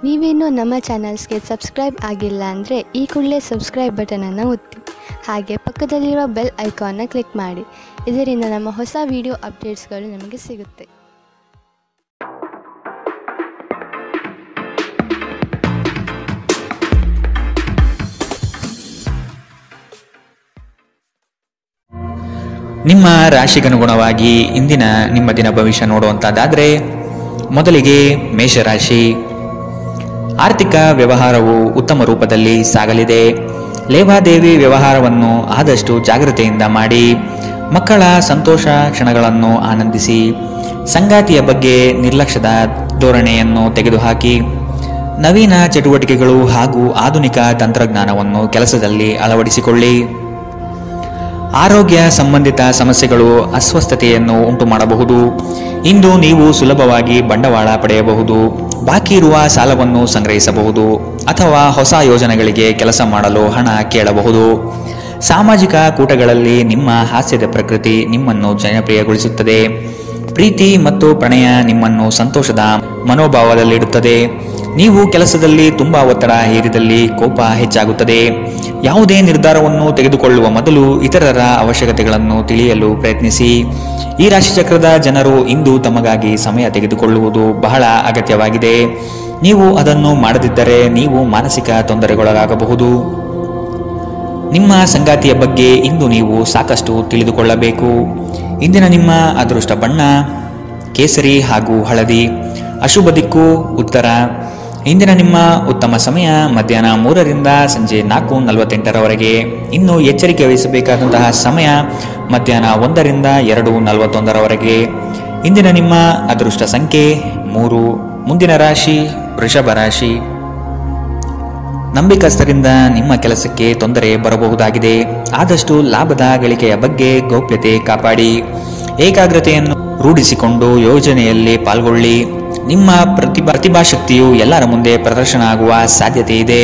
ನೀವೇನೂ ನಮ್ಮ ಚಾನಲ್ಸ್ಗೆ ಸಬ್ಸ್ಕ್ರೈಬ್ ಆಗಿಲ್ಲ ಅಂದರೆ ಈ ಕೂಡಲೇ ಸಬ್ಸ್ಕ್ರೈಬ್ ಬಟನನ್ನು ಒತ್ತಿ. ಹಾಗೆ ಪಕ್ಕದಲ್ಲಿರುವ ಬೆಲ್ ಐಕಾನ್ನ ಕ್ಲಿಕ್ ಮಾಡಿ. ಇದರಿಂದ ನಮ್ಮ ಹೊಸ ವಿಡಿಯೋ ಅಪ್ಡೇಟ್ಸ್ಗಳು ನಿಮಗೆ ಸಿಗುತ್ತೆ. ನಿಮ್ಮ ರಾಶಿಗನುಗುಣವಾಗಿ ಇಂದಿನ ನಿಮ್ಮ ದಿನ ಭವಿಷ್ಯ ನೋಡುವಂತಹದ್ದಾದರೆ ಮೊದಲಿಗೆ ಮೇಷರಾಶಿ. ಆರ್ಥಿಕ ವ್ಯವಹಾರವು ಉತ್ತಮ ರೂಪದಲ್ಲಿ ಸಾಗಲಿದೆ. ಲೇವಾದೇವಿ ವ್ಯವಹಾರವನ್ನು ಆದಷ್ಟು ಜಾಗ್ರತೆಯಿಂದ ಮಾಡಿ. ಮಕ್ಕಳ ಸಂತೋಷ ಕ್ಷಣಗಳನ್ನು ಆನಂದಿಸಿ. ಸಂಗಾತಿಯ ಬಗ್ಗೆ ನಿರ್ಲಕ್ಷ್ಯದ ಧೋರಣೆಯನ್ನು ತೆಗೆದುಹಾಕಿ. ನವೀನ ಚಟುವಟಿಕೆಗಳು ಹಾಗೂ ಆಧುನಿಕ ತಂತ್ರಜ್ಞಾನವನ್ನು ಕೆಲಸದಲ್ಲಿ ಅಳವಡಿಸಿಕೊಳ್ಳಿ. ಆರೋಗ್ಯ ಸಂಬಂಧಿತ ಸಮಸ್ಯೆಗಳು ಅಸ್ವಸ್ಥತೆಯನ್ನು ಉಂಟು ಮಾಡಬಹುದು. ಇಂದು ನೀವು ಸುಲಭವಾಗಿ ಬಂಡವಾಳ ಪಡೆಯಬಹುದು. ಬಾಕಿ ಇರುವ ಸಾಲವನ್ನು ಸಂಗ್ರಹಿಸಬಹುದು ಅಥವಾ ಹೊಸ ಯೋಜನೆಗಳಿಗೆ ಕೆಲಸ ಮಾಡಲು ಹಣ ಕೇಳಬಹುದು. ಸಾಮಾಜಿಕ ಕೂಟಗಳಲ್ಲಿ ನಿಮ್ಮ ಹಾಸ್ಯದ ಪ್ರಕೃತಿ ನಿಮ್ಮನ್ನು ಜನಪ್ರಿಯಗೊಳಿಸುತ್ತದೆ. ಪ್ರೀತಿ ಮತ್ತು ಪ್ರಣಯ ನಿಮ್ಮನ್ನು ಸಂತೋಷದ ಮನೋಭಾವದಲ್ಲಿಡುತ್ತದೆ. ನೀವು ಕೆಲಸದಲ್ಲಿ ತುಂಬಾ ಒತ್ತಡ ಹೇರಿದಲ್ಲಿ ಕೋಪ ಹೆಚ್ಚಾಗುತ್ತದೆ. ಯಾವುದೇ ನಿರ್ಧಾರವನ್ನು ತೆಗೆದುಕೊಳ್ಳುವ ಮೊದಲು ಇತರರ ಅವಶ್ಯಕತೆಗಳನ್ನು ತಿಳಿಯಲು ಪ್ರಯತ್ನಿಸಿ. ಈ ರಾಶಿಚಕ್ರದ ಜನರು ಇಂದು ತಮಗಾಗಿ ಸಮಯ ತೆಗೆದುಕೊಳ್ಳುವುದು ಬಹಳ ಅಗತ್ಯವಾಗಿದೆ. ನೀವು ಅದನ್ನು ಮಾಡದಿದ್ದರೆ ನೀವು ಮಾನಸಿಕ ತೊಂದರೆಗೊಳಗಾಗಬಹುದು. ನಿಮ್ಮ ಸಂಗಾತಿಯ ಬಗ್ಗೆ ಇಂದು ನೀವು ಸಾಕಷ್ಟು ತಿಳಿದುಕೊಳ್ಳಬೇಕು. ಇಂದಿನ ನಿಮ್ಮ ಅದೃಷ್ಟ ಬಣ್ಣ ಕೇಸರಿ ಹಾಗೂ ಹಳದಿ. ಅಶುಭ ದಿಕ್ಕು ಉತ್ತರ. ಇಂದಿನ ನಿಮ್ಮ ಉತ್ತಮ ಸಮಯ ಮಧ್ಯಾಹ್ನ 3ರಿಂದ ಸಂಜೆ 4:48ರವರೆಗೆ. ಇನ್ನು ಎಚ್ಚರಿಕೆ ವಹಿಸಬೇಕಾದಂತಹ ಸಮಯ ಮಧ್ಯಾಹ್ನ 1ರಿಂದ 2:41ರವರೆಗೆ. ಇಂದಿನ ನಿಮ್ಮ ಅದೃಷ್ಟ ಸಂಖ್ಯೆ 3. ಮುಂದಿನ ರಾಶಿ ವೃಷಭ ರಾಶಿ. ನಂಬಿಕಸ್ಥರಿಂದ ನಿಮ್ಮ ಕೆಲಸಕ್ಕೆ ತೊಂದರೆ ಬರಬಹುದಾಗಿದೆ. ಆದಷ್ಟು ಲಾಭದ ಗಳಿಕೆಯ ಬಗ್ಗೆ ಗೌಪ್ಯತೆ ಕಾಪಾಡಿ. ಏಕಾಗ್ರತೆಯನ್ನು ರೂಢಿಸಿಕೊಂಡು ಯೋಜನೆಯಲ್ಲಿ ಪಾಲ್ಗೊಳ್ಳಿ. ನಿಮ್ಮ ಪ್ರತಿಭಾಶಕ್ತಿಯು ಎಲ್ಲರ ಮುಂದೆ ಪ್ರದರ್ಶನ ಆಗುವ ಸಾಧ್ಯತೆ ಇದೆ.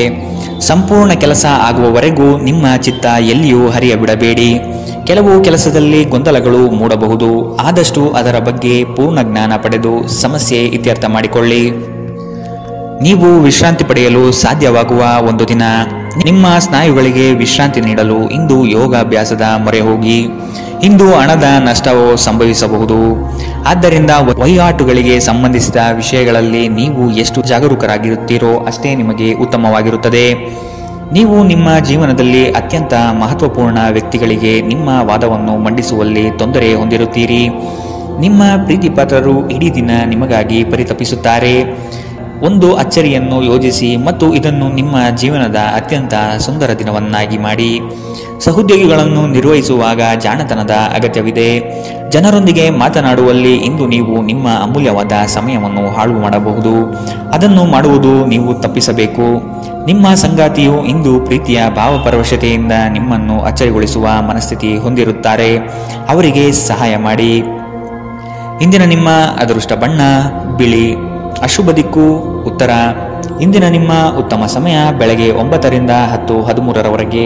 ಸಂಪೂರ್ಣ ಕೆಲಸ ಆಗುವವರೆಗೂ ನಿಮ್ಮ ಚಿತ್ತ ಎಲ್ಲಿಯೂ ಹರಿಯಬಿಡಬೇಡಿ. ಕೆಲವು ಕೆಲಸದಲ್ಲಿ ಗೊಂದಲಗಳು ಮೂಡಬಹುದು. ಆದಷ್ಟು ಅದರ ಬಗ್ಗೆ ಪೂರ್ಣ ಜ್ಞಾನ ಪಡೆದು ಸಮಸ್ಯೆ ಇತ್ಯರ್ಥ ಮಾಡಿಕೊಳ್ಳಿ. ನೀವು ವಿಶ್ರಾಂತಿ ಪಡೆಯಲು ಸಾಧ್ಯವಾಗುವ ಒಂದು ದಿನ. ನಿಮ್ಮ ಸ್ನಾಯುಗಳಿಗೆ ವಿಶ್ರಾಂತಿ ನೀಡಲು ಇಂದು ಯೋಗಾಭ್ಯಾಸದ ಮೊರೆ ಹೋಗಿ. ಇಂದು ಹಣದ ನಷ್ಟವೂ ಸಂಭವಿಸಬಹುದು. ಆದ್ದರಿಂದ ವಹಿವಾಟುಗಳಿಗೆ ಸಂಬಂಧಿಸಿದ ವಿಷಯಗಳಲ್ಲಿ ನೀವು ಎಷ್ಟು ಜಾಗರೂಕರಾಗಿರುತ್ತೀರೋ ಅಷ್ಟೇ ನಿಮಗೆ ಉತ್ತಮವಾಗಿರುತ್ತದೆ. ನೀವು ನಿಮ್ಮ ಜೀವನದಲ್ಲಿ ಅತ್ಯಂತ ಮಹತ್ವಪೂರ್ಣ ವ್ಯಕ್ತಿಗಳಿಗೆ ನಿಮ್ಮ ವಾದವನ್ನು ಮಂಡಿಸುವಲ್ಲಿ ತೊಂದರೆ ಹೊಂದಿರುತ್ತೀರಿ. ನಿಮ್ಮ ಪ್ರೀತಿಪಾತ್ರರು ಇಡೀ ದಿನ ನಿಮಗಾಗಿ ಪರಿತಪಿಸುತ್ತಾರೆ. ಒಂದು ಅಚ್ಚರಿಯನ್ನು ಯೋಜಿಸಿ ಮತ್ತು ಇದನ್ನು ನಿಮ್ಮ ಜೀವನದ ಅತ್ಯಂತ ಸುಂದರ ದಿನವನ್ನಾಗಿ ಮಾಡಿ. ಸಹೋದ್ಯೋಗಿಗಳನ್ನು ನಿರ್ವಹಿಸುವಾಗ ಜಾಣತನದ ಅಗತ್ಯವಿದೆ. ಜನರೊಂದಿಗೆ ಮಾತನಾಡುವಲ್ಲಿ ಇಂದು ನೀವು ನಿಮ್ಮ ಅಮೂಲ್ಯವಾದ ಸಮಯವನ್ನು ಹಾಳು ಮಾಡಬಹುದು. ಅದನ್ನು ಮಾಡುವುದು ನೀವು ತಪ್ಪಿಸಬೇಕು. ನಿಮ್ಮ ಸಂಗಾತಿಯು ಇಂದು ಪ್ರೀತಿಯ ಭಾವಪರವಶತೆಯಿಂದ ನಿಮ್ಮನ್ನು ಅಚ್ಚರಿಗೊಳಿಸುವ ಮನಸ್ಥಿತಿ ಹೊಂದಿರುತ್ತಾರೆ. ಅವರಿಗೆ ಸಹಾಯ ಮಾಡಿ. ಇಂದಿನ ನಿಮ್ಮ ಅದೃಷ್ಟ ಬಣ್ಣ ಬಿಳಿ. ಅಶುಭ ದಿಕ್ಕು ಉತ್ತರ. ಇಂದಿನ ನಿಮ್ಮ ಉತ್ತಮ ಸಮಯ ಬೆಳಗ್ಗೆ 9ರಿಂದ 10:13ರವರೆಗೆ.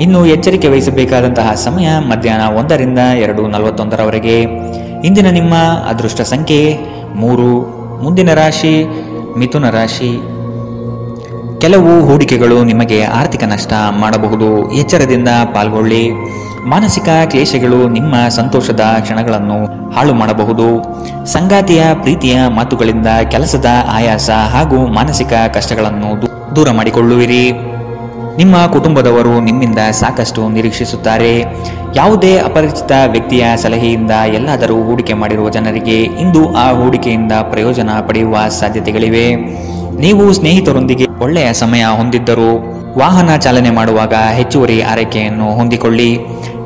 ಇನ್ನು ಎಚ್ಚರಿಕೆ ವಹಿಸಬೇಕಾದಂತಹ ಸಮಯ ಮಧ್ಯಾಹ್ನ 1ರಿಂದ 2:41ರವರೆಗೆ. ಇಂದಿನ ನಿಮ್ಮ ಅದೃಷ್ಟ ಸಂಖ್ಯೆ 3. ಮುಂದಿನ ರಾಶಿ ಮಿಥುನ ರಾಶಿ. ಕೆಲವು ಹೂಡಿಕೆಗಳು ನಿಮಗೆ ಆರ್ಥಿಕ ನಷ್ಟ ಮಾಡಬಹುದು. ಎಚ್ಚರದಿಂದ ಪಾಲ್ಗೊಳ್ಳಿ. ಮಾನಸಿಕ ಕ್ಲೇಶಗಳು ನಿಮ್ಮ ಸಂತೋಷದ ಕ್ಷಣಗಳನ್ನು ಹಾಳು ಮಾಡಬಹುದು. ಸಂಗಾತಿಯ ಪ್ರೀತಿಯ ಮಾತುಗಳಿಂದ ಕೆಲಸದ ಆಯಾಸ ಹಾಗೂ ಮಾನಸಿಕ ಕಷ್ಟಗಳನ್ನು ದೂರ ಮಾಡಿಕೊಳ್ಳುವಿರಿ. ನಿಮ್ಮ ಕುಟುಂಬದವರು ನಿಮ್ಮಿಂದ ಸಾಕಷ್ಟು ನಿರೀಕ್ಷಿಸುತ್ತಾರೆ. ಯಾವುದೇ ಅಪರಿಚಿತ ವ್ಯಕ್ತಿಯ ಸಲಹೆಯಿಂದ ಎಲ್ಲಾದರೂ ಹೂಡಿಕೆ ಮಾಡಿರುವ ಜನರಿಗೆ ಇಂದು ಆ ಹೂಡಿಕೆಯಿಂದ ಪ್ರಯೋಜನ ಪಡೆಯುವ ಸಾಧ್ಯತೆಗಳಿವೆ. ನೀವು ಸ್ನೇಹಿತರೊಂದಿಗೆ ಒಳ್ಳೆಯ ಸಮಯ ಹೊಂದಿದ್ದರೂ ವಾಹನ ಚಾಲನೆ ಮಾಡುವಾಗ ಹೆಚ್ಚುವರಿ ಆರೈಕೆಯನ್ನು ಹೊಂದಿಕೊಳ್ಳಿ.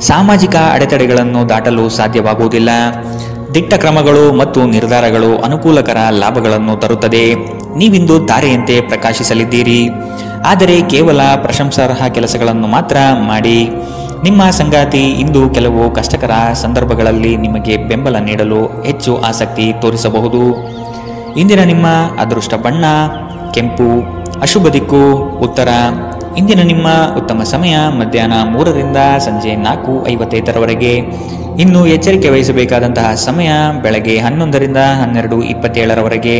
ಸಾಮಾಜಿಕ ಅಡೆತಡೆಗಳನ್ನು ದಾಟಲು ಸಾಧ್ಯವಾಗುವುದಿಲ್ಲ. ದಿಟ್ಟ ಕ್ರಮಗಳು ಮತ್ತು ನಿರ್ಧಾರಗಳು ಅನುಕೂಲಕರ ಲಾಭಗಳನ್ನು ತರುತ್ತದೆ. ನೀವಿಂದು ತಾರೆಯಂತೆ ಪ್ರಕಾಶಿಸಲಿದ್ದೀರಿ. ಆದರೆ ಕೇವಲ ಪ್ರಶಂಸಾರ್ಹ ಕೆಲಸಗಳನ್ನು ಮಾತ್ರ ಮಾಡಿ. ನಿಮ್ಮ ಸಂಗಾತಿ ಇಂದು ಕೆಲವು ಕಷ್ಟಕರ ಸಂದರ್ಭಗಳಲ್ಲಿ ನಿಮಗೆ ಬೆಂಬಲ ನೀಡಲು ಹೆಚ್ಚು ಆಸಕ್ತಿ ತೋರಿಸಬಹುದು. ಇಂದಿನ ನಿಮ್ಮ ಅದೃಷ್ಟ ಬಣ್ಣ ಕೆಂಪು. ಅಶುಭ ದಿಕ್ಕು ಉತ್ತರ. ಇಂದಿನ ನಿಮ್ಮ ಉತ್ತಮ ಸಮಯ ಮಧ್ಯಾಹ್ನ 3ರಿಂದ ಸಂಜೆ 4:55ರವರೆಗೆ. ಇನ್ನು ಎಚ್ಚರಿಕೆ ವಹಿಸಬೇಕಾದಂತಹ ಸಮಯ ಬೆಳಗ್ಗೆ 11ರಿಂದ 12:27ರವರೆಗೆ.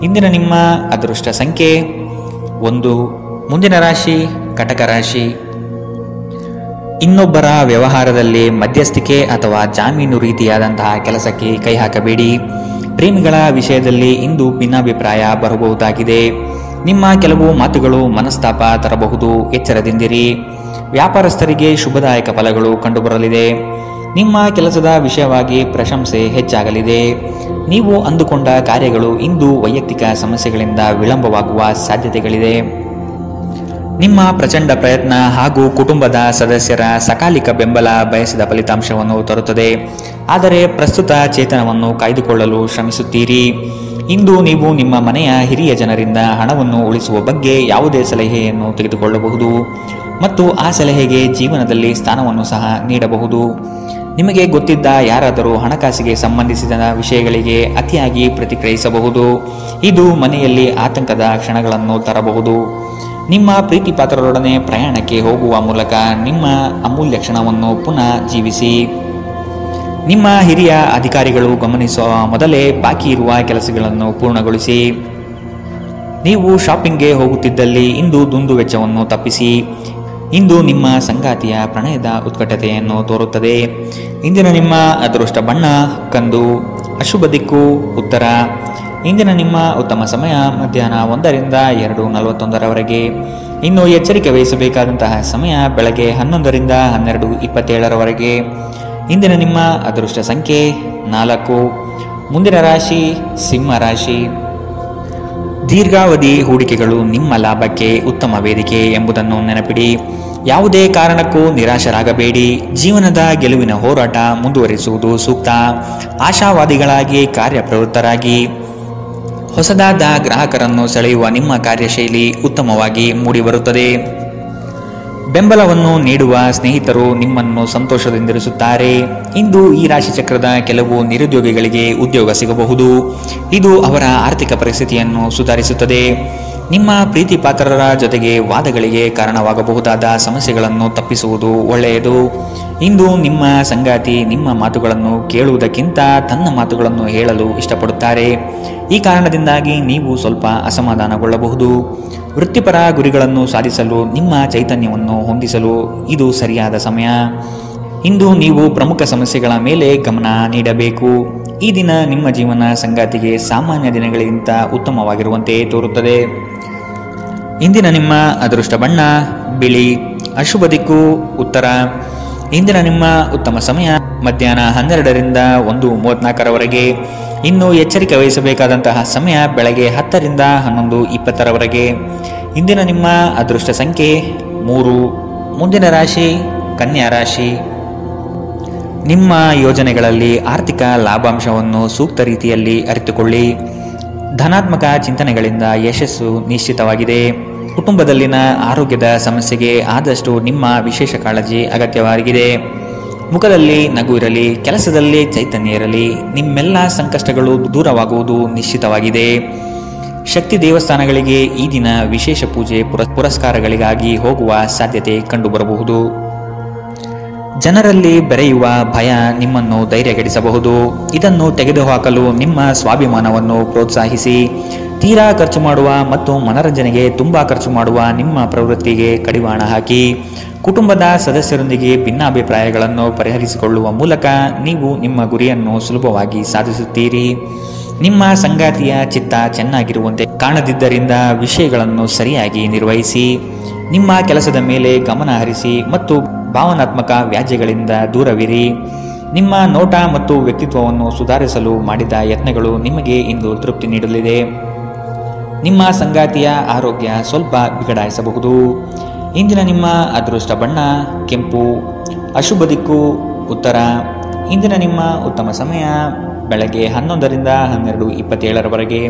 ಇಂದಿನ ನಿಮ್ಮ ಅದೃಷ್ಟ ಸಂಖ್ಯೆ 1. ಮುಂದಿನ ರಾಶಿ ಕಟಕ ರಾಶಿ. ಇನ್ನೊಬ್ಬರ ವ್ಯವಹಾರದಲ್ಲಿ ಮಧ್ಯಸ್ಥಿಕೆ ಅಥವಾ ಜಾಮೀನು ರೀತಿಯಾದಂತಹ ಕೆಲಸಕ್ಕೆ ಕೈ ಹಾಕಬೇಡಿ. ಪ್ರೇಮಿಗಳ ವಿಷಯದಲ್ಲಿ ಇಂದು ಭಿನ್ನಾಭಿಪ್ರಾಯ ಬರಬಹುದಾಗಿದೆ. ನಿಮ್ಮ ಕೆಲವು ಮಾತುಗಳು ಮನಸ್ತಾಪ ತರಬಹುದು, ಎಚ್ಚರದಿಂದಿರಿ. ವ್ಯಾಪಾರಸ್ಥರಿಗೆ ಶುಭದಾಯಕ ಫಲಗಳು ಕಂಡುಬರಲಿದೆ. ನಿಮ್ಮ ಕೆಲಸದ ವಿಷಯವಾಗಿ ಪ್ರಶಂಸೆ ಹೆಚ್ಚಾಗಲಿದೆ. ನೀವು ಅಂದುಕೊಂಡ ಕಾರ್ಯಗಳು ಇಂದು ವೈಯಕ್ತಿಕ ಸಮಸ್ಯೆಗಳಿಂದ ವಿಳಂಬವಾಗುವ ಸಾಧ್ಯತೆಗಳಿದೆ. ನಿಮ್ಮ ಪ್ರಚಂಡ ಪ್ರಯತ್ನ ಹಾಗೂ ಕುಟುಂಬದ ಸದಸ್ಯರ ಸಕಾಲಿಕ ಬೆಂಬಲ ಬಯಸಿದ ಫಲಿತಾಂಶವನ್ನು ತರುತ್ತದೆ. ಆದರೆ ಪ್ರಸ್ತುತ ಚೇತನವನ್ನು ಕಾಯ್ದುಕೊಳ್ಳಲು ಶ್ರಮಿಸುತ್ತೀರಿ. ಇಂದು ನೀವು ನಿಮ್ಮ ಮನೆಯ ಹಿರಿಯ ಜನರಿಂದ ಹಣವನ್ನು ಉಳಿಸುವ ಬಗ್ಗೆ ಯಾವುದೇ ಸಲಹೆಯನ್ನು ತೆಗೆದುಕೊಳ್ಳಬಹುದು ಮತ್ತು ಆ ಸಲಹೆಗೆ ಜೀವನದಲ್ಲಿ ಸ್ಥಾನವನ್ನು ಸಹ ನೀಡಬಹುದು. ನಿಮಗೆ ಗೊತ್ತಿದ್ದ ಯಾರಾದರೂ ಹಣಕಾಸಿಗೆ ಸಂಬಂಧಿಸಿದ ವಿಷಯಗಳಿಗೆ ಅತಿಯಾಗಿ ಪ್ರತಿಕ್ರಿಯಿಸಬಹುದು. ಇದು ಮನೆಯಲ್ಲಿ ಆತಂಕದ ಕ್ಷಣಗಳನ್ನು ತರಬಹುದು. ನಿಮ್ಮ ಪ್ರೀತಿ ಪಾತ್ರರೊಡನೆ ಪ್ರಯಾಣಕ್ಕೆ ಹೋಗುವ ಮೂಲಕ ನಿಮ್ಮ ಅಮೂಲ್ಯ ಕ್ಷಣವನ್ನು ಪುನಃ ಜೀವಿಸಿ. ನಿಮ್ಮ ಹಿರಿಯ ಅಧಿಕಾರಿಗಳು ಗಮನಿಸುವ ಮೊದಲೇ ಬಾಕಿ ಇರುವ ಕೆಲಸಗಳನ್ನು ಪೂರ್ಣಗೊಳಿಸಿ. ನೀವು ಶಾಪಿಂಗ್ಗೆ ಹೋಗುತ್ತಿದ್ದಲ್ಲಿ ಇಂದು ದುಂದು ವೆಚ್ಚವನ್ನು ತಪ್ಪಿಸಿ. ಇಂದು ನಿಮ್ಮ ಸಂಗಾತಿಯ ಪ್ರಣಯದ ಉತ್ಕಟತೆಯನ್ನು ತೋರುತ್ತದೆ. ಇಂದಿನ ನಿಮ್ಮ ಅದೃಷ್ಟ ಬಣ್ಣ ಕಂದು. ಅಶುಭ ದಿಕ್ಕು ಉತ್ತರ. ಇಂದಿನ ನಿಮ್ಮ ಉತ್ತಮ ಸಮಯ ಮಧ್ಯಾಹ್ನ 1ರಿಂದ 2:41 ಇನ್ನು ಎಚ್ಚರಿಕೆ ವಹಿಸಬೇಕಾದಂತಹ ಸಮಯ ಬೆಳಗ್ಗೆ 11ರಿಂದ 12:27 ಇಂದಿನ ನಿಮ್ಮ ಅದೃಷ್ಟ ಸಂಖ್ಯೆ 4. ಮುಂದಿನ ರಾಶಿ ಸಿಂಹ ರಾಶಿ. ದೀರ್ಘಾವಧಿ ಹೂಡಿಕೆಗಳು ನಿಮ್ಮ ಲಾಭಕ್ಕೆ ಉತ್ತಮ ವೇದಿಕೆ ಎಂಬುದನ್ನು ನೆನಪಿಡಿ. ಯಾವುದೇ ಕಾರಣಕ್ಕೂ ನಿರಾಶರಾಗಬೇಡಿ. ಜೀವನದ ಗೆಲುವಿನ ಹೋರಾಟ ಮುಂದುವರಿಸುವುದು ಸೂಕ್ತ. ಆಶಾವಾದಿಗಳಾಗಿ ಕಾರ್ಯಪ್ರವೃತ್ತರಾಗಿ. ಹೊಸದಾದ ಗ್ರಾಹಕರನ್ನು ಸೆಳೆಯುವ ನಿಮ್ಮ ಕಾರ್ಯಶೈಲಿ ಉತ್ತಮವಾಗಿ ಮೂಡಿಬರುತ್ತದೆ. ಬೆಂಬಲವನ್ನು ನೀಡುವ ಸ್ನೇಹಿತರು ನಿಮ್ಮನ್ನು ಸಂತೋಷದಿಂದಿರಿಸುತ್ತಾರೆ. ಇಂದು ಈ ರಾಶಿಚಕ್ರದ ಕೆಲವು ನಿರುದ್ಯೋಗಿಗಳಿಗೆ ಉದ್ಯೋಗ ಸಿಗಬಹುದು. ಇದು ಅವರ ಆರ್ಥಿಕ ಪರಿಸ್ಥಿತಿಯನ್ನು ಸುಧಾರಿಸುತ್ತದೆ. ನಿಮ್ಮ ಪ್ರೀತಿ ಪಾತ್ರರ ಜೊತೆಗೆ ವಾದಗಳಿಗೆ ಕಾರಣವಾಗಬಹುದಾದ ಸಮಸ್ಯೆಗಳನ್ನು ತಪ್ಪಿಸುವುದು ಒಳ್ಳೆಯದು. ಇಂದು ನಿಮ್ಮ ಸಂಗಾತಿ ನಿಮ್ಮ ಮಾತುಗಳನ್ನು ಕೇಳುವುದಕ್ಕಿಂತ ತನ್ನ ಮಾತುಗಳನ್ನು ಹೇಳಲು ಇಷ್ಟಪಡುತ್ತಾರೆ. ಈ ಕಾರಣದಿಂದಾಗಿ ನೀವು ಸ್ವಲ್ಪ ಅಸಮಾಧಾನಗೊಳ್ಳಬಹುದು. ವೃತ್ತಿಪರ ಗುರಿಗಳನ್ನು ಸಾಧಿಸಲು ನಿಮ್ಮ ಚೈತನ್ಯವನ್ನು ಹೊಂದಿಸಲು ಇದು ಸರಿಯಾದ ಸಮಯ. ಇಂದು ನೀವು ಪ್ರಮುಖ ಸಮಸ್ಯೆಗಳ ಮೇಲೆ ಗಮನ ನೀಡಬೇಕು. ಈ ದಿನ ನಿಮ್ಮ ಜೀವನ ಸಂಗಾತಿಗೆ ಸಾಮಾನ್ಯ ದಿನಗಳಿಗಿಂತ ಉತ್ತಮವಾಗಿರುವಂತೆ ತೋರುತ್ತದೆ. ಇಂದಿನ ನಿಮ್ಮ ಅದೃಷ್ಟ ಬಣ್ಣ ಬಿಳಿ. ಅಶುಭ ದಿಕ್ಕು ಉತ್ತರ. ಇಂದಿನ ನಿಮ್ಮ ಉತ್ತಮ ಸಮಯ ಮಧ್ಯಾಹ್ನ 12ರಿಂದ 1:34 ಇನ್ನು ಎಚ್ಚರಿಕೆ ವಹಿಸಬೇಕಾದಂತಹ ಸಮಯ ಬೆಳಗ್ಗೆ 10ರಿಂದ 11:20 ಇಂದಿನ ನಿಮ್ಮ ಅದೃಷ್ಟ ಸಂಖ್ಯೆ 3. ಮುಂದಿನ ರಾಶಿ ಕನ್ಯಾ ರಾಶಿ. ನಿಮ್ಮ ಯೋಜನೆಗಳಲ್ಲಿ ಆರ್ಥಿಕ ಲಾಭಾಂಶವನ್ನು ಸೂಕ್ತ ರೀತಿಯಲ್ಲಿ ಅರಿತುಕೊಳ್ಳಿ. ಧನಾತ್ಮಕ ಚಿಂತನೆಗಳಿಂದ ಯಶಸ್ಸು ನಿಶ್ಚಿತವಾಗಿದೆ. ಕುಟುಂಬದಲ್ಲಿನ ಆರೋಗ್ಯದ ಸಮಸ್ಯೆಗೆ ಆದಷ್ಟು ನಿಮ್ಮ ವಿಶೇಷ ಕಾಳಜಿ ಅಗತ್ಯವಾಗಿದೆ. ಮುಖದಲ್ಲಿ ನಗು ಇರಲಿ, ಕೆಲಸದಲ್ಲಿ ಚೈತನ್ಯ ಇರಲಿ. ನಿಮ್ಮೆಲ್ಲ ಸಂಕಷ್ಟಗಳು ದೂರವಾಗುವುದು ನಿಶ್ಚಿತವಾಗಿದೆ. ಶಕ್ತಿ ದೇವಸ್ಥಾನಗಳಿಗೆ ಈ ದಿನ ವಿಶೇಷ ಪೂಜೆ ಪುರಸ್ಕಾರಗಳಿಗಾಗಿ ಹೋಗುವ ಸಾಧ್ಯತೆ ಕಂಡುಬರಬಹುದು. ಜನರಲ್ಲಿ ಬೆರೆಯುವ ಭಯ ನಿಮ್ಮನ್ನು ಧೈರ್ಯಗೆಡಿಸಬಹುದು. ಇದನ್ನು ತೆಗೆದುಹಾಕಲು ನಿಮ್ಮ ಸ್ವಾಭಿಮಾನವನ್ನು ಪ್ರೋತ್ಸಾಹಿಸಿ. ತೀರಾ ಖರ್ಚು ಮಾಡುವ ಮತ್ತು ಮನರಂಜನೆಗೆ ತುಂಬ ಖರ್ಚು ಮಾಡುವ ನಿಮ್ಮ ಪ್ರವೃತ್ತಿಗೆ ಕಡಿವಾಣ ಹಾಕಿ. ಕುಟುಂಬದ ಸದಸ್ಯರೊಂದಿಗೆ ಭಿನ್ನಾಭಿಪ್ರಾಯಗಳನ್ನು ಪರಿಹರಿಸಿಕೊಳ್ಳುವ ಮೂಲಕ ನೀವು ನಿಮ್ಮ ಗುರಿಯನ್ನು ಸುಲಭವಾಗಿ ಸಾಧಿಸುತ್ತೀರಿ. ನಿಮ್ಮ ಸಂಗಾತಿಯ ಚಿತ್ತ ಚೆನ್ನಾಗಿರುವಂತೆ ಕಾಣದಿದ್ದರಿಂದ ವಿಷಯಗಳನ್ನು ಸರಿಯಾಗಿ ನಿರ್ವಹಿಸಿ. ನಿಮ್ಮ ಕೆಲಸದ ಮೇಲೆ ಗಮನ ಹರಿಸಿ ಮತ್ತು ಭಾವನಾತ್ಮಕ ವ್ಯಾಜ್ಯಗಳಿಂದ ದೂರವಿರಿ. ನಿಮ್ಮ ನೋಟ ಮತ್ತು ವ್ಯಕ್ತಿತ್ವವನ್ನು ಸುಧಾರಿಸಲು ಮಾಡಿದ ಯತ್ನಗಳು ನಿಮಗೆ ಇಂದು ತೃಪ್ತಿ ನೀಡಲಿದೆ. ನಿಮ್ಮ ಸಂಗಾತಿಯ ಆರೋಗ್ಯ ಸ್ವಲ್ಪ ಬಿಗಡಾಯಿಸಬಹುದು. ಇಂದಿನ ನಿಮ್ಮ ಅದೃಷ್ಟ ಬಣ್ಣ ಕೆಂಪು. ಅಶುಭ ದಿಕ್ಕು ಉತ್ತರ. ಇಂದಿನ ನಿಮ್ಮ ಉತ್ತಮ ಸಮಯ ಬೆಳಗ್ಗೆ 11ರಿಂದ 12:27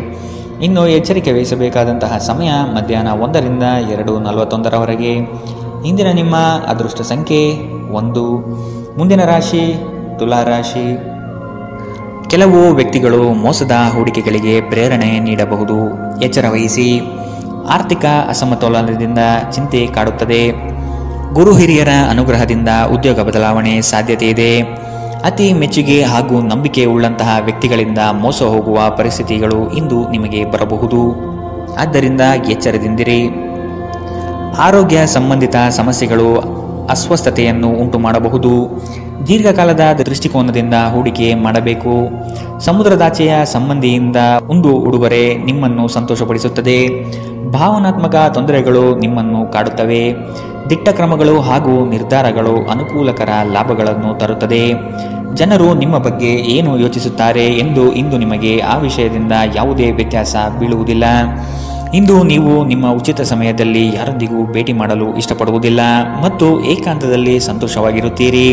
ಇನ್ನು ಎಚ್ಚರಿಕೆ ವಹಿಸಬೇಕಾದಂತಹ ಸಮಯ ಮಧ್ಯಾಹ್ನ 1ರಿಂದ 2:41 ಇಂದಿನ ನಿಮ್ಮ ಅದೃಷ್ಟ ಸಂಖ್ಯೆ 1. ಮುಂದಿನ ರಾಶಿ ತುಲಾ ರಾಶಿ. ಕೆಲವು ವ್ಯಕ್ತಿಗಳು ಮೋಸದ ಹೂಡಿಕೆಗಳಿಗೆ ಪ್ರೇರಣೆ ನೀಡಬಹುದು. ಎಚ್ಚರ ವಹಿಸಿ. ಆರ್ಥಿಕ ಅಸಮತೋಲನದಿಂದ ಚಿಂತೆ ಕಾಡುತ್ತದೆ. ಗುರು ಹಿರಿಯರ ಅನುಗ್ರಹದಿಂದ ಉದ್ಯೋಗ ಬದಲಾವಣೆ ಸಾಧ್ಯತೆ ಇದೆ. ಅತಿ ಮೆಚ್ಚುಗೆ ಹಾಗೂ ನಂಬಿಕೆ ಉಳ್ಳಂತಹ ವ್ಯಕ್ತಿಗಳಿಂದ ಮೋಸ ಹೋಗುವ ಪರಿಸ್ಥಿತಿಗಳು ಇಂದು ನಿಮಗೆ ಬರಬಹುದು. ಆದ್ದರಿಂದ ಎಚ್ಚರದಿಂದಿರಿ. ಆರೋಗ್ಯ ಸಂಬಂಧಿತ ಸಮಸ್ಯೆಗಳು ಅಸ್ವಸ್ಥತೆಯನ್ನು ಉಂಟು ಮಾಡಬಹುದು. ದೀರ್ಘಕಾಲದ ದೃಷ್ಟಿಕೋನದಿಂದ ಹೂಡಿಕೆ ಮಾಡಬೇಕು. ಸಮುದ್ರದಾಚೆಯ ಸಂಬಂಧಿಯಿಂದ ಒಂದು ಉಡುಗೊರೆ ನಿಮ್ಮನ್ನು ಸಂತೋಷಪಡಿಸುತ್ತದೆ. ಭಾವನಾತ್ಮಕ ತೊಂದರೆಗಳು ನಿಮ್ಮನ್ನು ಕಾಡುತ್ತವೆ. ದಿಟ್ಟ ಕ್ರಮಗಳು ಹಾಗೂ ನಿರ್ಧಾರಗಳು ಅನುಕೂಲಕರ ಲಾಭಗಳನ್ನು ತರುತ್ತದೆ. ಜನರು ನಿಮ್ಮ ಬಗ್ಗೆ ಏನು ಯೋಚಿಸುತ್ತಾರೆ ಎಂದು ಇಂದು ನಿಮಗೆ ಆ ವಿಷಯದಿಂದ ಯಾವುದೇ ವ್ಯತ್ಯಾಸ ಬೀಳುವುದಿಲ್ಲ. ಇಂದು ನೀವು ನಿಮ್ಮ ಉಚಿತ ಸಮಯದಲ್ಲಿ ಯಾರೊಂದಿಗೂ ಭೇಟಿ ಮಾಡಲು ಇಷ್ಟಪಡುವುದಿಲ್ಲ ಮತ್ತು ಏಕಾಂತದಲ್ಲಿ ಸಂತೋಷವಾಗಿರುತ್ತೀರಿ.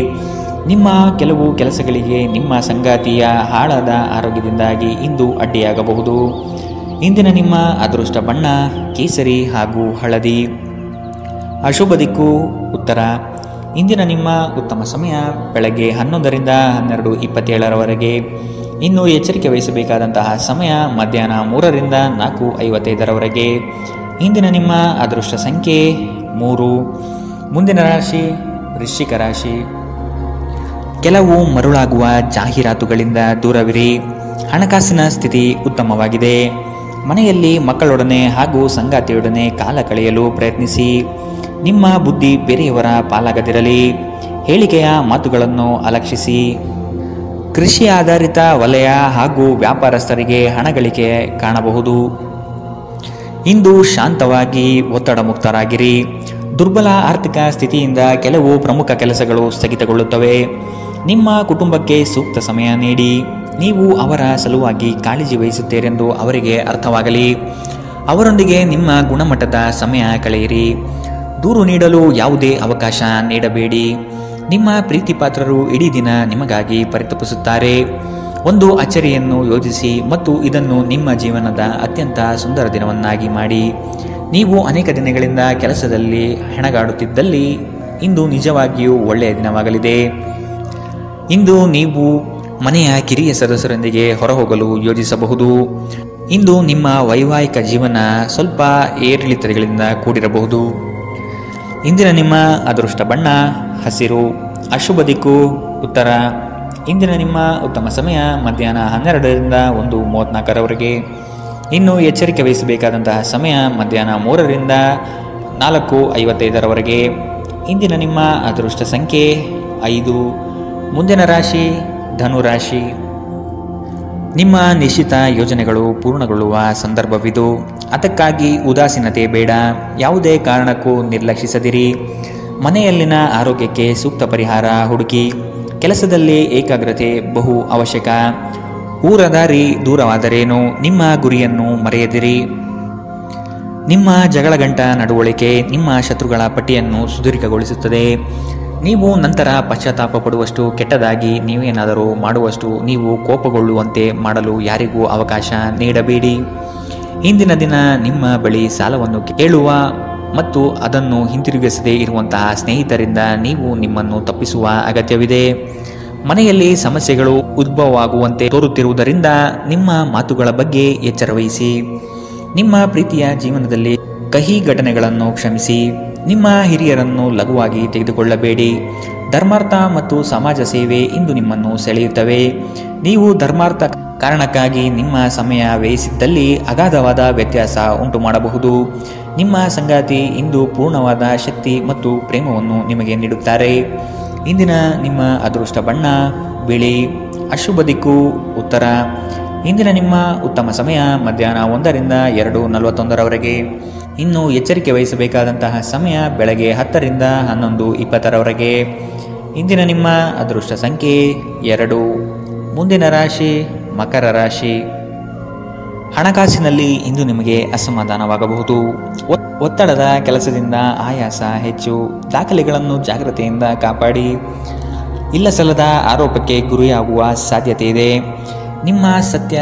ನಿಮ್ಮ ಕೆಲವು ಕೆಲಸಗಳಿಗೆ ನಿಮ್ಮ ಸಂಗಾತಿಯ ಹಾಳಾದ ಆರೋಗ್ಯದಿಂದಾಗಿ ಇಂದು ಅಡ್ಡಿಯಾಗಬಹುದು. ಇಂದಿನ ನಿಮ್ಮ ಅದೃಷ್ಟ ಬಣ್ಣ ಕೇಸರಿ ಹಾಗೂ ಹಳದಿ. ಅಶುಭ ದಿಕ್ಕು ಉತ್ತರ. ಇಂದಿನ ನಿಮ್ಮ ಉತ್ತಮ ಸಮಯ ಬೆಳಗ್ಗೆ 11ರಿಂದ 12:27 ಇನ್ನು ಎಚ್ಚರಿಕೆ ವಹಿಸಬೇಕಾದಂತಹ ಸಮಯ ಮಧ್ಯಾಹ್ನ 3ರಿಂದ 4:55 ಇಂದಿನ ನಿಮ್ಮ ಅದೃಷ್ಟ ಸಂಖ್ಯೆ 3. ಮುಂದಿನ ರಾಶಿ ವೃಶ್ಚಿಕ ರಾಶಿ. ಕೆಲವು ಮರುಳಾಗುವ ಜಾಹೀರಾತುಗಳಿಂದ ದೂರವಿರಿ. ಹಣಕಾಸಿನ ಸ್ಥಿತಿ ಉತ್ತಮವಾಗಿದೆ. ಮನೆಯಲ್ಲಿ ಮಕ್ಕಳೊಡನೆ ಹಾಗೂ ಸಂಗಾತಿಯೊಡನೆ ಕಾಲ ಕಳೆಯಲು ಪ್ರಯತ್ನಿಸಿ. ನಿಮ್ಮ ಬುದ್ಧಿ ಬೇರೆಯವರ ಪಾಲಾಗದಿರಲಿ. ಹೇಳಿಕೆಯ ಮಾತುಗಳನ್ನು ಅಲಕ್ಷಿಸಿ. ಕೃಷಿ ಆಧಾರಿತ ವಲಯ ಹಾಗೂ ವ್ಯಾಪಾರಸ್ಥರಿಗೆ ಹಣ ಗಳಿಕೆ ಕಾಣಬಹುದು. ಇಂದು ಶಾಂತವಾಗಿ ಒತ್ತಡ ಮುಕ್ತರಾಗಿರಿ. ದುರ್ಬಲ ಆರ್ಥಿಕ ಸ್ಥಿತಿಯಿಂದ ಕೆಲವು ಪ್ರಮುಖ ಕೆಲಸಗಳು ಸ್ಥಗಿತಗೊಳ್ಳುತ್ತವೆ. ನಿಮ್ಮ ಕುಟುಂಬಕ್ಕೆ ಸೂಕ್ತ ಸಮಯ ನೀಡಿ. ನೀವು ಅವರ ಸಲುವಾಗಿ ಕಾಳಜಿ ವಹಿಸುತ್ತೀರೆಂದು ಅವರಿಗೆ ಅರ್ಥವಾಗಲಿ. ಅವರೊಂದಿಗೆ ನಿಮ್ಮ ಗುಣಮಟ್ಟದ ಸಮಯ ಕಳೆಯಿರಿ. ದೂರು ನೀಡಲು ಯಾವುದೇ ಅವಕಾಶ ನೀಡಬೇಡಿ. ನಿಮ್ಮ ಪ್ರೀತಿ ಪಾತ್ರರು ಇಡೀ ದಿನ ನಿಮಗಾಗಿ ಪರಿತಪಿಸುತ್ತಾರೆ. ಒಂದು ಅಚ್ಚರಿಯನ್ನು ಯೋಜಿಸಿ ಮತ್ತು ಇದನ್ನು ನಿಮ್ಮ ಜೀವನದ ಅತ್ಯಂತ ಸುಂದರ ದಿನವನ್ನಾಗಿ ಮಾಡಿ. ನೀವು ಅನೇಕ ದಿನಗಳಿಂದ ಕೆಲಸದಲ್ಲಿ ಹೆಣಗಾಡುತ್ತಿದ್ದಲ್ಲಿ ಇಂದು ನಿಜವಾಗಿಯೂ ಒಳ್ಳೆಯ ದಿನವಾಗಲಿದೆ. ಇಂದು ನೀವು ಮನೆಯ ಕಿರಿಯ ಸದಸ್ಯರೊಂದಿಗೆ ಹೊರಹೋಗಲು ಯೋಜಿಸಬಹುದು. ಇಂದು ನಿಮ್ಮ ವೈವಾಹಿಕ ಜೀವನ ಸ್ವಲ್ಪ ಏರಿಳಿತಗಳಿಂದ ಕೂಡಿರಬಹುದು. ಇಂದಿನ ನಿಮ್ಮ ಅದೃಷ್ಟ ಬಣ್ಣ ಹಸಿರು. ಅಶುಭ ದಿಕ್ಕು ಉತ್ತರ. ಇಂದಿನ ನಿಮ್ಮ ಉತ್ತಮ ಸಮಯ ಮಧ್ಯಾಹ್ನ 12ರಿಂದ 1:34 ಇನ್ನು ಎಚ್ಚರಿಕೆ ವಹಿಸಬೇಕಾದಂತಹ ಸಮಯ ಮಧ್ಯಾಹ್ನ 3ರಿಂದ 4:55 ಇಂದಿನ ನಿಮ್ಮ ಅದೃಷ್ಟ ಸಂಖ್ಯೆ 5. ಮುಂದಿನ ರಾಶಿ ಧನುರಾಶಿ. ನಿಮ್ಮ ನಿಶ್ಚಿತ ಯೋಜನೆಗಳು ಪೂರ್ಣಗೊಳ್ಳುವ ಸಂದರ್ಭವಿದು. ಅದಕ್ಕಾಗಿ ಉದಾಸೀನತೆ ಬೇಡ. ಯಾವುದೇ ಕಾರಣಕ್ಕೂ ನಿರ್ಲಕ್ಷಿಸದಿರಿ. ಮನೆಯಲ್ಲಿನ ಆರೋಗ್ಯಕ್ಕೆ ಸೂಕ್ತ ಪರಿಹಾರ ಹುಡುಕಿ. ಕೆಲಸದಲ್ಲಿ ಏಕಾಗ್ರತೆ ಬಹು ಅವಶ್ಯಕ. ಊರದಾರಿ ದೂರವಾದರೇನು, ನಿಮ್ಮ ಗುರಿಯನ್ನು ಮರೆಯದಿರಿ. ನಿಮ್ಮ ಜಗಳಗಂಟ ನಡವಳಿಕೆ ನಿಮ್ಮ ಶತ್ರುಗಳ ಪಟ್ಟಿಯನ್ನು ಸುದೀರ್ಘಗೊಳಿಸುತ್ತದೆ. ನೀವು ನಂತರ ಪಶ್ಚಾತ್ತಾಪ ಪಡುವಷ್ಟು ಕೆಟ್ಟದಾಗಿ ನೀವೇನಾದರೂ ಮಾಡುವಷ್ಟು ನೀವು ಕೋಪಗೊಳ್ಳುವಂತೆ ಮಾಡಲು ಯಾರಿಗೂ ಅವಕಾಶ ನೀಡಬೇಡಿ. ಇಂದಿನ ದಿನ ನಿಮ್ಮ ಬಳಿ ಸಾಲವನ್ನು ಕೇಳುವ ಮತ್ತು ಅದನ್ನು ಹಿಂತಿರುಗಿಸದೇ ಇರುವಂತಹ ಸ್ನೇಹಿತರಿಂದ ನೀವು ನಿಮ್ಮನ್ನು ತಪ್ಪಿಸುವ ಅಗತ್ಯವಿದೆ. ಮನೆಯಲ್ಲಿ ಸಮಸ್ಯೆಗಳು ಉದ್ಭವವಾಗುವಂತೆ ತೋರುತ್ತಿರುವುದರಿಂದ ನಿಮ್ಮ ಮಾತುಗಳ ಬಗ್ಗೆ ಎಚ್ಚರವಹಿಸಿ. ನಿಮ್ಮ ಪ್ರೀತಿಯ ಜೀವನದಲ್ಲಿ ಕಹಿ ಘಟನೆಗಳನ್ನು ಕ್ಷಮಿಸಿ. ನಿಮ್ಮ ಹಿರಿಯರನ್ನು ಲಘುವಾಗಿ ತೆಗೆದುಕೊಳ್ಳಬೇಡಿ. ಧರ್ಮಾರ್ಥ ಮತ್ತು ಸಮಾಜ ಸೇವೆ ಇಂದು ನಿಮ್ಮನ್ನು ಸೆಳೆಯುತ್ತವೆ. ನೀವು ಧರ್ಮಾರ್ಥ ಕಾರಣಕ್ಕಾಗಿ ನಿಮ್ಮ ಸಮಯ ವ್ಯಯಿಸಿದ್ದಲ್ಲಿ ಅಗಾಧವಾದ ವ್ಯತ್ಯಾಸ ಉಂಟು ಮಾಡಬಹುದು. ನಿಮ್ಮ ಸಂಗಾತಿ ಇಂದು ಪೂರ್ಣವಾದ ಶಕ್ತಿ ಮತ್ತು ಪ್ರೇಮವನ್ನು ನಿಮಗೆ ನೀಡುತ್ತಾರೆ. ಇಂದಿನ ನಿಮ್ಮ ಅದೃಷ್ಟ ಬಣ್ಣ ಬಿಳಿ. ಅಶುಭ ದಿಕ್ಕು ಉತ್ತರ. ಇಂದಿನ ನಿಮ್ಮ ಉತ್ತಮ ಸಮಯ ಮಧ್ಯಾಹ್ನ 1ರಿಂದ 2:41 ಇನ್ನು ಎಚ್ಚರಿಕೆ ವಹಿಸಬೇಕಾದಂತಹ ಸಮಯ ಬೆಳಗ್ಗೆ 10ರಿಂದ 11:20 ಇಂದಿನ ನಿಮ್ಮ ಅದೃಷ್ಟ ಸಂಖ್ಯೆ 2. ಮುಂದಿನ ರಾಶಿ ಮಕರ ರಾಶಿ. ಹಣಕಾಸಿನಲ್ಲಿ ಇಂದು ನಿಮಗೆ ಅಸಮಾಧಾನವಾಗಬಹುದು. ಒತ್ತಡದ ಕೆಲಸದಿಂದ ಆಯಾಸ ಹೆಚ್ಚು. ದಾಖಲೆಗಳನ್ನು ಜಾಗ್ರತೆಯಿಂದ ಕಾಪಾಡಿ. ಇಲ್ಲಸಲ್ಲದ ಆರೋಪಕ್ಕೆ ಗುರಿಯಾಗುವ ಸಾಧ್ಯತೆ ಇದೆ. ನಿಮ್ಮ ಸತ್ಯ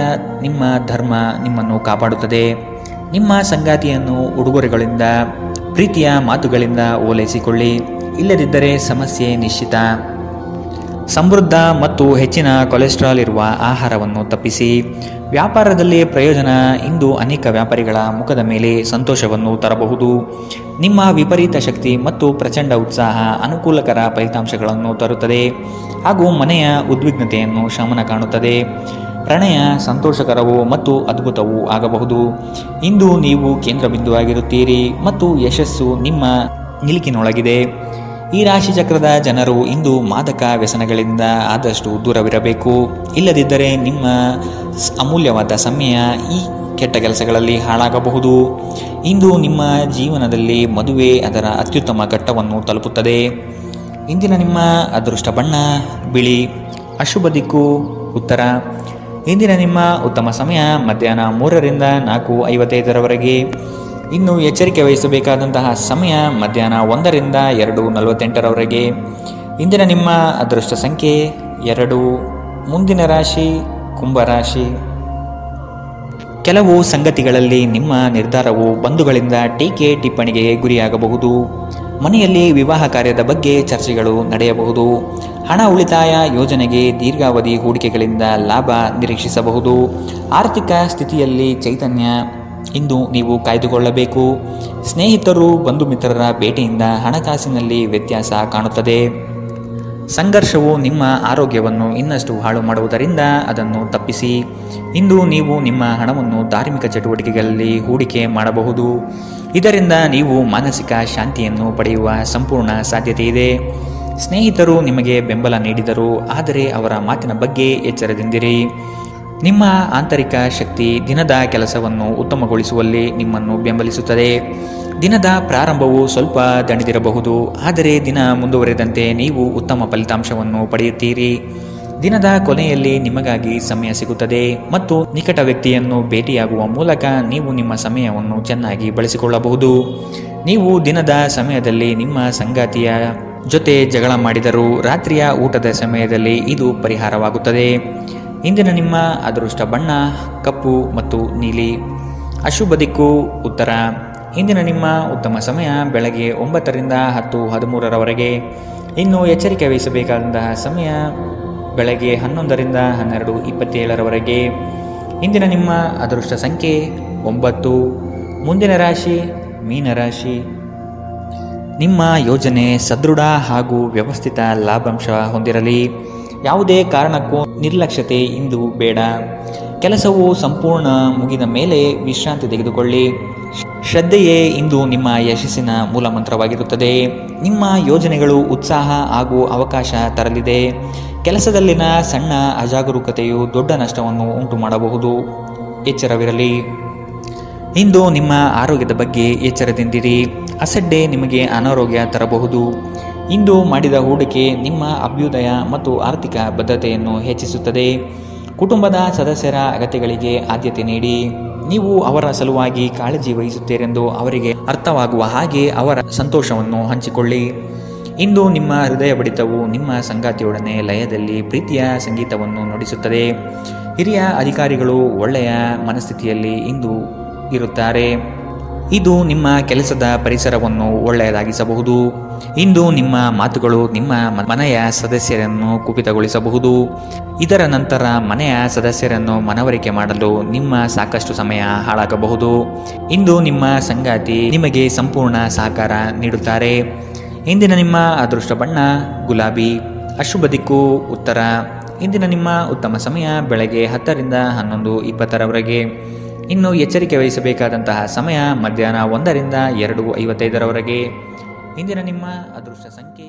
ನಿಮ್ಮ ಧರ್ಮ ನಿಮ್ಮನ್ನು ಕಾಪಾಡುತ್ತದೆ. ನಿಮ್ಮ ಸಂಗಾತಿಯನ್ನು ಉಡುಗೊರೆಗಳಿಂದ ಪ್ರೀತಿಯ ಮಾತುಗಳಿಂದ ಓಲೈಸಿಕೊಳ್ಳಿ. ಇಲ್ಲದಿದ್ದರೆ ಸಮಸ್ಯೆ ನಿಶ್ಚಿತ. ಸಮೃದ್ಧ ಮತ್ತು ಹೆಚ್ಚಿನ ಕೊಲೆಸ್ಟ್ರಾಲ್ ಇರುವ ಆಹಾರವನ್ನು ತಪ್ಪಿಸಿ. ವ್ಯಾಪಾರದಲ್ಲಿ ಪ್ರಯೋಜನ. ಇಂದು ಅನೇಕ ವ್ಯಾಪಾರಿಗಳ ಮುಖದ ಮೇಲೆ ಸಂತೋಷವನ್ನು ತರಬಹುದು. ನಿಮ್ಮ ವಿಪರೀತ ಶಕ್ತಿ ಮತ್ತು ಪ್ರಚಂಡ ಉತ್ಸಾಹ ಅನುಕೂಲಕರ ಫಲಿತಾಂಶಗಳನ್ನು ತರುತ್ತದೆ ಹಾಗೂ ಮನೆಯ ಉದ್ವಿಗ್ನತೆಯನ್ನು ಶಮನ ಕಾಣುತ್ತದೆ. ಪ್ರಣಯ ಸಂತೋಷಕರವೂ ಮತ್ತು ಅದ್ಭುತವೂ ಆಗಬಹುದು. ಇಂದು ನೀವು ಕೇಂದ್ರಬಿಂದುವಾಗಿರುತ್ತೀರಿ ಮತ್ತು ಯಶಸ್ಸು ನಿಮ್ಮ ನಿಲುಕಿನೊಳಗಿದೆ. ಈ ರಾಶಿ ಚಕ್ರದ ಜನರು ಇಂದು ಮಾದಕ ವ್ಯಸನಗಳಿಂದ ಆದಷ್ಟು ದೂರವಿರಬೇಕು. ಇಲ್ಲದಿದ್ದರೆ ನಿಮ್ಮ ಅಮೂಲ್ಯವಾದ ಸಮಯ ಈ ಕೆಟ್ಟ ಕೆಲಸಗಳಲ್ಲಿ ಹಾಳಾಗಬಹುದು. ಇಂದು ನಿಮ್ಮ ಜೀವನದಲ್ಲಿ ಮದುವೆ ಅದರ ಅತ್ಯುತ್ತಮ ಘಟ್ಟವನ್ನು ತಲುಪುತ್ತದೆ. ಇಂದಿನ ನಿಮ್ಮ ಅದೃಷ್ಟ ಬಣ್ಣ ಬಿಳಿ. ಅಶುಭ ದಿಕ್ಕು ಉತ್ತರ. ಇಂದಿನ ನಿಮ್ಮ ಉತ್ತಮ ಸಮಯ ಮಧ್ಯಾಹ್ನ 3ರಿಂದ 4:55 ಇನ್ನು ಎಚ್ಚರಿಕೆ ವಹಿಸಬೇಕಾದಂತಹ ಸಮಯ ಮಧ್ಯಾಹ್ನ 1ರಿಂದ 2:48 ಇಂದಿನ ನಿಮ್ಮ ಅದೃಷ್ಟ ಸಂಖ್ಯೆ 2. ಮುಂದಿನ ರಾಶಿ ಕುಂಭರಾಶಿ. ಕೆಲವು ಸಂಗತಿಗಳಲ್ಲಿ ನಿಮ್ಮ ನಿರ್ಧಾರವು ಬಂಧುಗಳಿಂದ ಟೀಕೆ ಟಿಪ್ಪಣಿಗೆ ಗುರಿಯಾಗಬಹುದು. ಮನೆಯಲ್ಲಿ ವಿವಾಹ ಕಾರ್ಯದ ಬಗ್ಗೆ ಚರ್ಚೆಗಳು ನಡೆಯಬಹುದು. ಹಣ ಉಳಿತಾಯ ಯೋಜನೆಗೆ ದೀರ್ಘಾವಧಿ ಹೂಡಿಕೆಗಳಿಂದ ಲಾಭ ನಿರೀಕ್ಷಿಸಬಹುದು. ಆರ್ಥಿಕ ಸ್ಥಿತಿಯಲ್ಲಿ ಚೈತನ್ಯ. ಇಂದು ನೀವು ಕಾಯ್ದುಕೊಳ್ಳಬೇಕು. ಸ್ನೇಹಿತರು ಬಂಧು ಮಿತ್ರರ ಭೇಟಿಯಿಂದ ಹಣಕಾಸಿನಲ್ಲಿ ವ್ಯತ್ಯಾಸ ಕಾಣುತ್ತದೆ. ಸಂಘರ್ಷವು ನಿಮ್ಮ ಆರೋಗ್ಯವನ್ನು ಇನ್ನಷ್ಟು ಹಾಳು ಮಾಡುವುದರಿಂದ ಅದನ್ನು ತಪ್ಪಿಸಿ. ಇಂದು ನೀವು ನಿಮ್ಮ ಹಣವನ್ನು ಧಾರ್ಮಿಕ ಚಟುವಟಿಕೆಗಳಲ್ಲಿ ಹೂಡಿಕೆ ಮಾಡಬಹುದು. ಇದರಿಂದ ನೀವು ಮಾನಸಿಕ ಶಾಂತಿಯನ್ನು ಪಡೆಯುವ ಸಂಪೂರ್ಣ ಸಾಧ್ಯತೆ ಇದೆ. ಸ್ನೇಹಿತರು ನಿಮಗೆ ಬೆಂಬಲ ನೀಡಿದರು, ಆದರೆ ಅವರ ಮಾತಿನ ಬಗ್ಗೆ ಎಚ್ಚರದಿಂದಿರಿ. ನಿಮ್ಮ ಆಂತರಿಕ ಶಕ್ತಿ ದಿನದ ಕೆಲಸವನ್ನು ಉತ್ತಮಗೊಳಿಸುವಲ್ಲಿ ನಿಮ್ಮನ್ನು ಬೆಂಬಲಿಸುತ್ತದೆ. ದಿನದ ಪ್ರಾರಂಭವು ಸ್ವಲ್ಪ ದಣಿದಿರಬಹುದು, ಆದರೆ ದಿನ ಮುಂದುವರೆದಂತೆ ನೀವು ಉತ್ತಮ ಫಲಿತಾಂಶವನ್ನು ಪಡೆಯುತ್ತೀರಿ. ದಿನದ ಕೊನೆಯಲ್ಲಿ ನಿಮಗಾಗಿ ಸಮಯ ಸಿಗುತ್ತದೆ ಮತ್ತು ನಿಕಟ ವ್ಯಕ್ತಿಯನ್ನು ಭೇಟಿಯಾಗುವ ಮೂಲಕ ನೀವು ನಿಮ್ಮ ಸಮಯವನ್ನು ಚೆನ್ನಾಗಿ ಬಳಸಿಕೊಳ್ಳಬಹುದು. ನೀವು ದಿನದ ಸಮಯದಲ್ಲಿ ನಿಮ್ಮ ಸಂಗಾತಿಯ ಜೊತೆ ಜಗಳ ಮಾಡಿದರೂ ರಾತ್ರಿಯ ಊಟದ ಸಮಯದಲ್ಲಿ ಇದು ಪರಿಹಾರವಾಗುತ್ತದೆ. ಇಂದಿನ ನಿಮ್ಮ ಅದೃಷ್ಟ ಬಣ್ಣ ಕಪ್ಪು ಮತ್ತು ನೀಲಿ. ಅಶುಭ ದಿಕ್ಕು ಉತ್ತರ. ಇಂದಿನ ನಿಮ್ಮ ಉತ್ತಮ ಸಮಯ ಬೆಳಗ್ಗೆ 9ರಿಂದ 10:13 ಇನ್ನು ಎಚ್ಚರಿಕೆ ವಹಿಸಬೇಕಾದಂತಹ ಸಮಯ ಬೆಳಗ್ಗೆ 11ರಿಂದ 12:27 ಇಂದಿನ ನಿಮ್ಮ ಅದೃಷ್ಟ ಸಂಖ್ಯೆ 9. ಮುಂದಿನ ರಾಶಿ ಮೀನರಾಶಿ. ನಿಮ್ಮ ಯೋಜನೆ ಸದೃಢ ಹಾಗೂ ವ್ಯವಸ್ಥಿತ ಲಾಭಾಂಶ ಹೊಂದಿರಲಿ. ಯಾವುದೇ ಕಾರಣಕ್ಕೂ ನಿರ್ಲಕ್ಷ್ಯತೆ ಇಂದು ಬೇಡ. ಕೆಲಸವು ಸಂಪೂರ್ಣ ಮುಗಿದ ಮೇಲೆ ವಿಶ್ರಾಂತಿ ತೆಗೆದುಕೊಳ್ಳಿ. ಶ್ರದ್ಧೆಯೇ ಇಂದು ನಿಮ್ಮ ಯಶಸ್ಸಿನ ಮೂಲಮಂತ್ರವಾಗಿರುತ್ತದೆ. ನಿಮ್ಮ ಯೋಜನೆಗಳು ಉತ್ಸಾಹ ಹಾಗೂ ಅವಕಾಶ ತರಲಿದೆ. ಕೆಲಸದಲ್ಲಿನ ಸಣ್ಣ ಅಜಾಗರೂಕತೆಯು ದೊಡ್ಡ ನಷ್ಟವನ್ನು ಉಂಟು ಮಾಡಬಹುದು. ಎಚ್ಚರವಿರಲಿ. ಇಂದು ನಿಮ್ಮ ಆರೋಗ್ಯದ ಬಗ್ಗೆ ಎಚ್ಚರದಿಂದಿರಿ. ಅಸಡ್ಡೆ ನಿಮಗೆ ಅನಾರೋಗ್ಯ ತರಬಹುದು. ಇಂದು ಮಾಡಿದ ಹೂಡಿಕೆ ನಿಮ್ಮ ಅಭ್ಯುದಯ ಮತ್ತು ಆರ್ಥಿಕ ಬದ್ಧತೆಯನ್ನು ಹೆಚ್ಚಿಸುತ್ತದೆ. ಕುಟುಂಬದ ಸದಸ್ಯರ ಅಗತ್ಯಗಳಿಗೆ ಆದ್ಯತೆ ನೀಡಿ. ನೀವು ಅವರ ಸಲುವಾಗಿ ಕಾಳಜಿ ವಹಿಸುತ್ತೀರೆಂದು ಅವರಿಗೆ ಅರ್ಥವಾಗುವ ಹಾಗೆ ಅವರ ಸಂತೋಷವನ್ನು ಹಂಚಿಕೊಳ್ಳಿ. ಇಂದು ನಿಮ್ಮ ಹೃದಯ ಬಡಿತವು ನಿಮ್ಮ ಸಂಗಾತಿಯೊಡನೆ ಲಯದಲ್ಲಿ ಪ್ರೀತಿಯ ಸಂಗೀತವನ್ನು ನುಡಿಸುತ್ತದೆ. ಹಿರಿಯ ಅಧಿಕಾರಿಗಳು ಒಳ್ಳೆಯ ಮನಸ್ಥಿತಿಯಲ್ಲಿ ಇಂದು ಇರುತ್ತಾರೆ. ಇದು ನಿಮ್ಮ ಕೆಲಸದ ಪರಿಸರವನ್ನು ಒಳ್ಳೆಯದಾಗಿಸಬಹುದು. ಇಂದು ನಿಮ್ಮ ಮಾತುಗಳು ನಿಮ್ಮ ಮನೆಯ ಸದಸ್ಯರನ್ನು ಕುಪಿತಗೊಳಿಸಬಹುದು. ಇದರ ನಂತರ ಮನೆಯ ಸದಸ್ಯರನ್ನು ಮನವರಿಕೆ ಮಾಡಲು ನಿಮ್ಮ ಸಾಕಷ್ಟು ಸಮಯ ಹಾಳಾಗಬಹುದು. ಇಂದು ನಿಮ್ಮ ಸಂಗಾತಿ ನಿಮಗೆ ಸಂಪೂರ್ಣ ಸಹಕಾರ ನೀಡುತ್ತಾರೆ. ಇಂದಿನ ನಿಮ್ಮ ಅದೃಷ್ಟ ಬಣ್ಣ ಗುಲಾಬಿ. ಅಶುಭ ದಿಕ್ಕು ಉತ್ತರ. ಇಂದಿನ ನಿಮ್ಮ ಉತ್ತಮ ಸಮಯ ಬೆಳಗ್ಗೆ 10ರಿಂದ 11:20 ಇನ್ನು ಎಚ್ಚರಿಕೆ ವಹಿಸಬೇಕಾದಂತಹ ಸಮಯ ಮಧ್ಯಾಹ್ನ 1ರಿಂದ 2:55 ಇಂದಿನ ನಿಮ್ಮ ಅದೃಷ್ಟ ಸಂಖ್ಯೆ